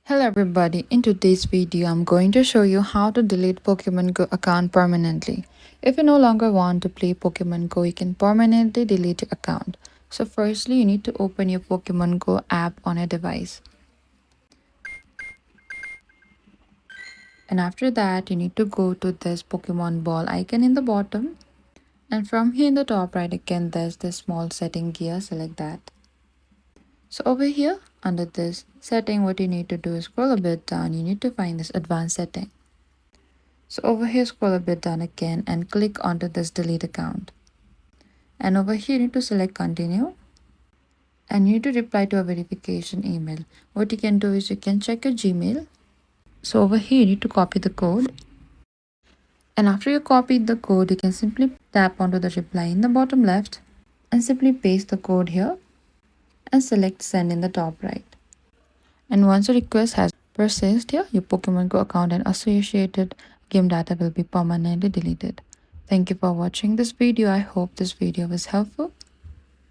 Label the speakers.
Speaker 1: Hello everybody, in today's video I'm going to show you how to delete Pokemon Go account permanently. If you no longer want to play Pokemon Go, you can permanently delete your account. So firstly, you need to open your Pokemon Go app on your device. And after that, you need to go to this Pokemon ball icon in the bottom. And from here in the top right again, there's this small setting gear, select that. So over here, under this setting, what you need to do is scroll a bit down. You need to find this advanced setting. So over here, scroll a bit down again and click onto this delete account. And over here, you need to select continue. And you need to reply to a verification email. What you can do is you can check your Gmail. So over here, you need to copy the code. And after you copy the code, you can simply tap onto the reply in the bottom left and simply paste the code here and select send in the top right. And once the request has processed here, your Pokemon Go account and associated game data will be permanently deleted. Thank you for watching this video. I hope this video was helpful.